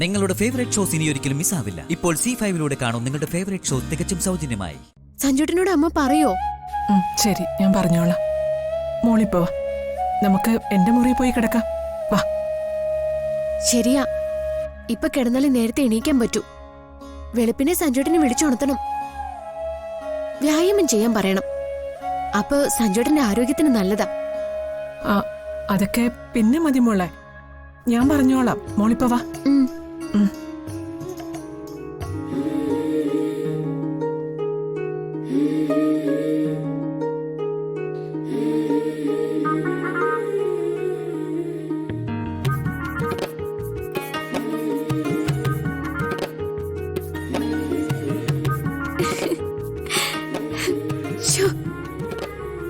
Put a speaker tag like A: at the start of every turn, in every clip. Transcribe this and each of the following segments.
A: നിങ്ങളുടെ favourite shows ഇനി ഒരിക്കലും മിസ്സാവില്ല. ഇപ്പോൾ C5 കാണും നിങ്ങളുടെ ഫേവറേറ്റ് ഷോ തികച്ചും സൗജന്യമായി.
B: സഞ്ജുട്ടനോട് അമ്മ പറയോ?
C: ശരി, ഞാൻ പറഞ്ഞോളാം. മോളിപ്പോ വാ, നമുക്ക് എന്റെ മുറിയിൽ പോയി കിടക്കാം. വാ.
B: ശരിയാ, ഇപ്പൊ കിടന്നാലേ നേരത്തെ എണീക്കാൻ പറ്റൂ. വെളുപ്പിനെ സഞ്ജുട്ടനെ വിളിച്ചുണർത്തണം. വ്യായാമം ചെയ്യാൻ പറയണം. അപ്പൊ സഞ്ജുട്ടന്റെ ആരോഗ്യത്തിന് നല്ലതാ.
C: അതൊക്കെ പിന്നെ മതി മോളെ, ഞാൻ പറഞ്ഞോളാം. മോളിപ്പോ വാ.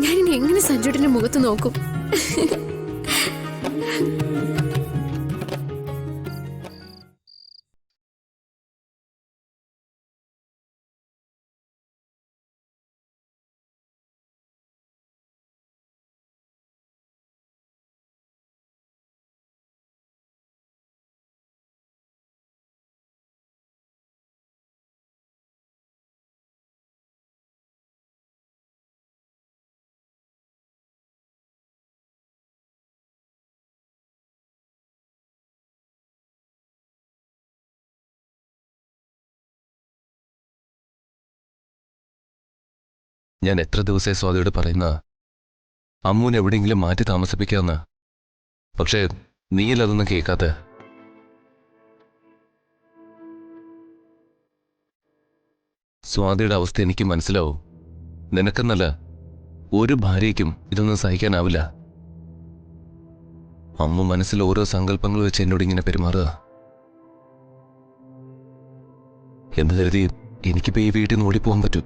B: ഞാനിനി എങ്ങനെ സഞ്ജുട്ടന്റെ മുഖത്ത് നോക്കും?
D: ഞാൻ എത്ര ദിവസമായി സ്വാതിയോട് പറയുന്ന അമ്മൂനെ എവിടെയെങ്കിലും മാറ്റി താമസിപ്പിക്കാമെന്ന്. പക്ഷേ നീയല്ലതൊന്നും കേൾക്കാത്ത. സ്വാതിയുടെ അവസ്ഥ എനിക്ക് മനസ്സിലാവും. നിനക്കെന്നല്ല, ഒരു ഭാര്യയ്ക്കും ഇതൊന്നും സഹിക്കാനാവില്ല. അമ്മ മനസ്സിൽ ഓരോ സങ്കല്പങ്ങൾ വെച്ച് എന്നോട് ഇങ്ങനെ പെരുമാറുക എന്ന് കരുതി എനിക്കിപ്പോ ഈ വീട്ടിൽ നിന്ന് ഓടിപ്പോകാൻ പറ്റും?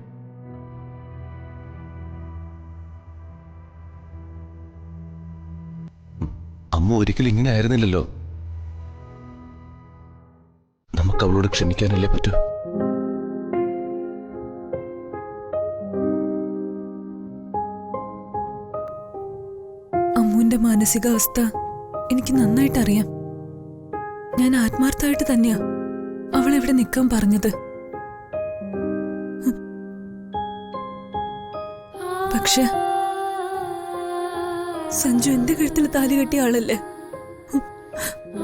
D: അമ്മ ഒരിക്കലും ഇങ്ങനെ ആയിരുന്നില്ലല്ലോ. നമുക്ക് അവളോട് ക്ഷമിക്കാനല്ലേ പറ്റൂ.
E: അമ്മുവിന്റെ മാനസികാവസ്ഥ എനിക്ക് നന്നായിട്ട് അറിയാം. ഞാൻ ആത്മാർത്ഥമായിട്ട് തന്നെയാ അവളെവിടെ നിൽക്കാൻ പറഞ്ഞത്. പക്ഷെ സഞ്ജു എന്റെ കഴുത്തിൽ താലി കെട്ടിയ ആളല്ലേ.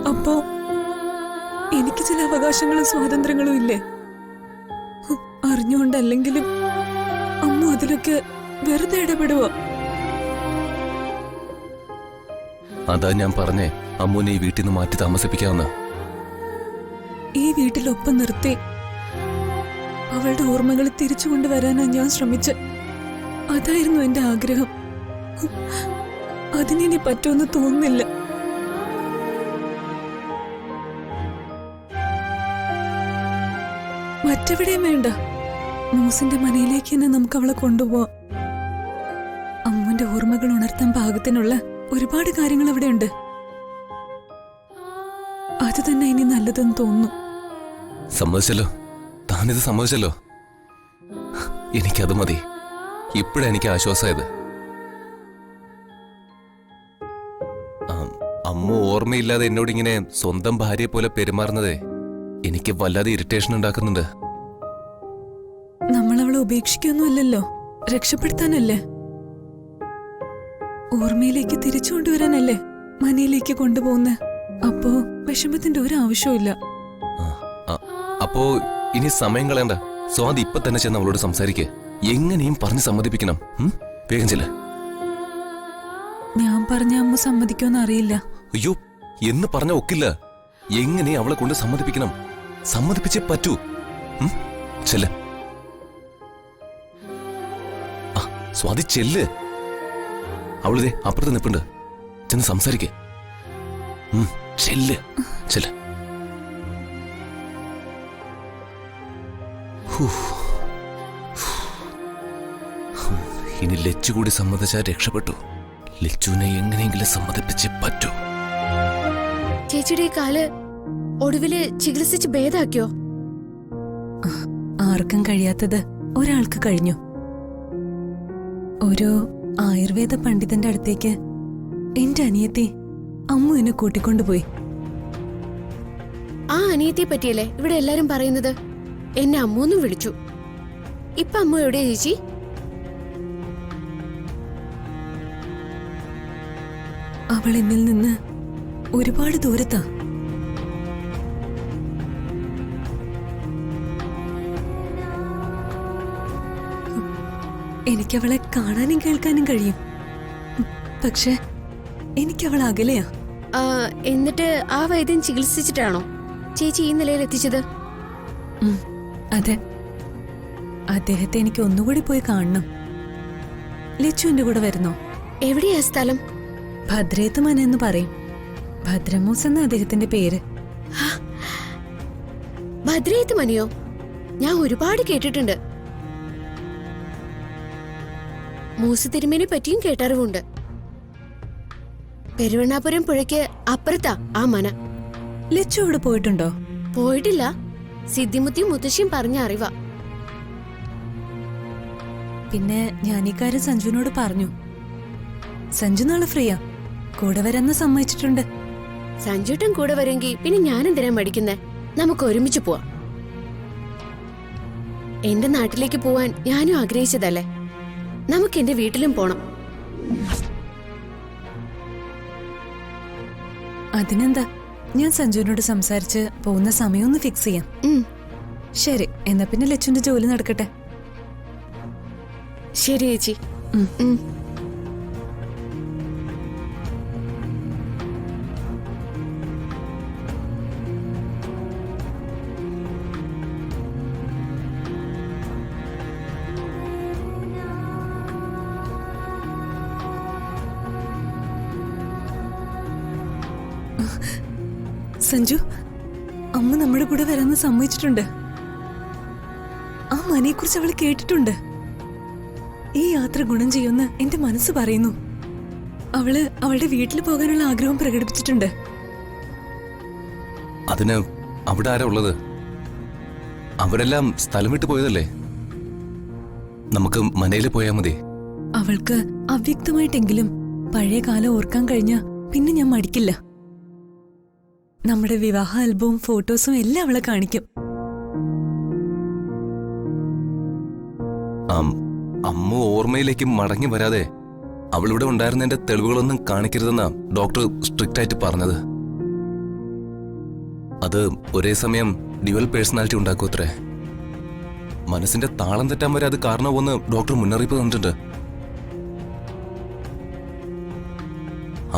E: അപ്പോ എനിക്ക് ചില അവകാശങ്ങളും സ്വാതന്ത്ര്യങ്ങളും ഇല്ലേ? അറിഞ്ഞുകൊണ്ടല്ലെങ്കിലും അമ്മ അതിലൊക്കെ വെറുതെ ഇടപെടുവോ?
D: അതാ ഞാൻ പറഞ്ഞേ, അമ്മൂനെ ഈ വീട്ടിൽ നിന്ന് മാറ്റി താമസിപ്പിക്കാമെന്ന്.
E: ഈ വീട്ടിലൊപ്പം നിർത്തി അവളുടെ ഓർമ്മകൾ തിരിച്ചു കൊണ്ടുവരാനാ ഞാൻ ശ്രമിച്ചത്. അതായിരുന്നു എന്റെ ആഗ്രഹം. അതിനി പറ്റുമെന്ന് തോന്നുന്നില്ല. മറ്റെവിടെയും വേണ്ട, മൂസിന്റെ മനയിലേക്ക് തന്നെ നമുക്ക് അവളെ കൊണ്ടുപോവാം. അമ്മുവിന്റെ ഓർമ്മകൾ ഉണർത്താൻ പാകത്തിനുള്ള ഒരുപാട് കാര്യങ്ങൾ അവിടെ ഉണ്ട്. അത് തന്നെ ഇനി നല്ലതെന്ന് തോന്നുന്നു.
D: സമ്മതിച്ചല്ലോ, താനിത് സമ്മതിച്ചല്ലോ. എനിക്കത് മതി. ഇപ്പോഴെനിക്ക് ആശ്വാസമായത്. അമ്മ ഓർമ്മയില്ലാതെ എന്നോടിങ്ങനെ സ്വന്തം ഭാര്യയെ പോലെ പെരുമാറുന്നതേ എനിക്ക് വല്ലാതെ ഇറിറ്റേഷൻ ഉണ്ടാക്കുന്നുണ്ട്.
E: നമ്മളവളെ ഉപേക്ഷിക്കൊന്നുമല്ലല്ലോ, രക്ഷപ്പെടുത്താനല്ലേ, ഓർമ്മയിലേക്ക് തിരിച്ചു കൊണ്ടുവരാനല്ലേ മനയിലേക്ക് കൊണ്ടുപോകുന്ന. അപ്പോ വിഷമത്തിന്റെ ഒരു ആവശ്യമില്ല.
D: അപ്പോ ഇനി സമയം കളയണ്ട. സ്വാതി ഇപ്പൊ തന്നെ ചെന്ന് അവളോട് സംസാരിക്കേ. എങ്ങനെയും പറഞ്ഞ് സമ്മതിപ്പിക്കണം. വേഗം ചെല്ല.
E: ഞാൻ പറഞ്ഞ അമ്മ സമ്മതിക്കുമെന്ന് അറിയില്ല.
D: അയ്യോ, എന്ന് പറഞ്ഞ ഒക്കില്ല. എങ്ങനെ അവളെ കൊണ്ട് സമ്മതിപ്പിക്കണം? സമ്മതിപ്പിച്ചേ പറ്റൂ. ചെല്ല്. സ്വാതി ചെല്ല്. അവളിതേ അപ്പുറത്ത് നിൽപ്പുണ്ട്. ചെന്ന് സംസാരിക്കേ. ചെല്ല് ചെല്ല്. ഇനി ലച്ചു കൂടി സമ്മതിച്ചാൽ രക്ഷപ്പെട്ടു. ലച്ചുവിനെ എങ്ങനെയെങ്കിലും സമ്മതിപ്പിച്ചേ പറ്റൂ.
B: ചേച്ചിയുടെ കാല് ഒടുവില് ചികിത്സിച്ച് ഭേദാക്കിയോ?
E: ആർക്കും കഴിയാത്തത് ഒരാൾക്ക് കഴിഞ്ഞു. ഒരു ആയുർവേദ പണ്ഡിതന്റെ അടുത്തേക്ക് എന്റെ അനിയത്തി അമ്മു എന്നെ കൂട്ടിക്കൊണ്ടുപോയി.
B: ആ അനിയത്തിയെ പറ്റിയല്ലേ ഇവിടെ എല്ലാരും പറയുന്നത്. എന്നെ അമ്മൂന്നും വിളിച്ചു. ഇപ്പൊ അമ്മ എവിടെയാ ചേച്ചി?
E: അവൾ എന്നിൽ നിന്ന് ഒരുപാട് ദൂരത്താ. എനിക്കവളെ കാണാനും കേൾക്കാനും കഴിയും. പക്ഷെ എനിക്കവൾ അകലെയാ.
B: എന്നിട്ട് ആ വൈദ്യൻ ചികിത്സിച്ചിട്ടാണോ ചേച്ചി ഈ നിലയിൽ എത്തിച്ചത്?
E: അതെ. അദ്ദേഹത്തെ എനിക്ക് ഒന്നുകൂടി പോയി കാണണം. ലച്ചു എന്റെ കൂടെ വരുന്നോ?
B: എവിടെയാ സ്ഥലം?
E: ഭദ്രേത്ത് മന എന്ന് പറയും. ഭദ്രമൂസ് എന്ന അദ്ദേഹത്തിന്റെ പേര്.
B: ഭദ്രേത്ത് മനയോ? ഞാൻ ഒരുപാട് കേട്ടിട്ടുണ്ട്. മൂസ് തിരുമേനെ പറ്റിയും കേട്ടറിവുണ്ട്. പെരുവണ്ണാപുരം പുഴയ്ക്ക് അപ്പുറത്താ ആ മന.
E: ലച്ചു അവിടെ പോയിട്ടുണ്ടോ?
B: പോയിട്ടില്ല. സിദ്ധിമുത്തിയും മുത്തശ്ശിയും പറഞ്ഞ അറിവാ.
E: പിന്നെ ഞാൻ ഇക്കാര്യം സഞ്ജുവിനോട് പറഞ്ഞു. സഞ്ജു നാളെ ഫ്രീയാ, കൂടെ വരാന്ന് സമ്മതിച്ചിട്ടുണ്ട്.
B: സഞ്ജുട്ടൻ കൂടെ വരെങ്കിൽ പിന്നെ ഞാൻ എന്തിനാ മടിക്കുന്നേ? നമുക്ക് ഒരുമിച്ച് പോവാം. എന്റെ നാട്ടിലേക്ക് പോവാൻ ഞാനും ആഗ്രഹിച്ചതല്ലേ. നമുക്ക് എന്റെ വീട്ടിലും പോണം.
E: അതിനെന്താ, ഞാൻ സഞ്ജുവിനോട് സംസാരിച്ച് പോകുന്ന സമയം ഒന്ന് ഫിക്സ് ചെയ്യാം. ശരി, എന്നാ പിന്നെ ലച്ചുവിന്റെ ജോലി നടക്കട്ടെ.
B: ശരി ചേച്ചി.
E: സഞ്ജു, അമ്മ നമ്മുടെ കൂടെ വരാന്ന് സമ്മതിച്ചിട്ടുണ്ട്. ആ മനയെക്കുറിച്ച് അവള് കേട്ടിട്ടുണ്ട്. ഈ യാത്ര ഗുണം ചെയ്യുമെന്ന് എന്റെ മനസ്സ് പറയുന്നു. അവള് അവളുടെ വീട്ടിൽ പോകാനുള്ള ആഗ്രഹം പ്രകടിപ്പിച്ചിട്ടുണ്ട്.
D: അതിന് അവിടെ ആരാ ഉള്ളത്? അവരെല്ലാം സ്ഥലം വിട്ടു പോയതല്ലേ. നമുക്ക് മനയിൽ പോയാ മതി.
E: അവൾക്ക് അവ്യക്തമായിട്ടെങ്കിലും പഴയ കാലം ഓർക്കാൻ കഴിഞ്ഞ പിന്നെ ഞാൻ മടിക്കില്ല. നമ്മുടെ വിവാഹ ആൽബവും ഫോട്ടോസും എല്ലാം അവളെ കാണിക്കും.
D: അമ്മ ഓർമ്മയിലേക്ക് മടങ്ങി വരാതെ അവളിവിടെ ഉണ്ടായിരുന്നതിന്റെ തെളിവുകളൊന്നും കാണിക്കരുതെന്നാ ഡോക്ടർ സ്ട്രിക്റ്റ് ആയിട്ട് പറഞ്ഞത്. അത് ഒരേ സമയം ഡ്യുവൽ പേഴ്സണാലിറ്റി ഉണ്ടാക്കൂത്രേ. മനസ്സിന്റെ താളം തെറ്റാൻ വരെ അത് കാരണമാവുമെന്ന് ഡോക്ടർ മുന്നറിയിപ്പ് തന്നിട്ടുണ്ട്.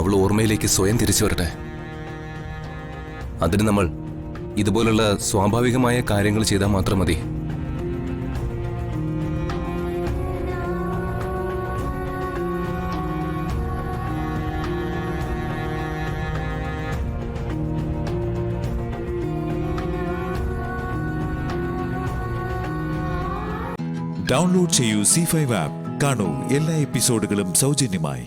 D: അവൾ ഓർമ്മയിലേക്ക് സ്വയം തിരിച്ചു വരട്ടെ. അതിന് നമ്മൾ ഇതുപോലുള്ള സ്വാഭാവികമായ കാര്യങ്ങൾ ചെയ്താൽ മാത്രം മതി.
F: ഡൗൺലോഡ് ചെയ്യൂ C5 ആപ്പ്. കാണൂ എല്ലാ എപ്പിസോഡുകളും സൗജന്യമായി.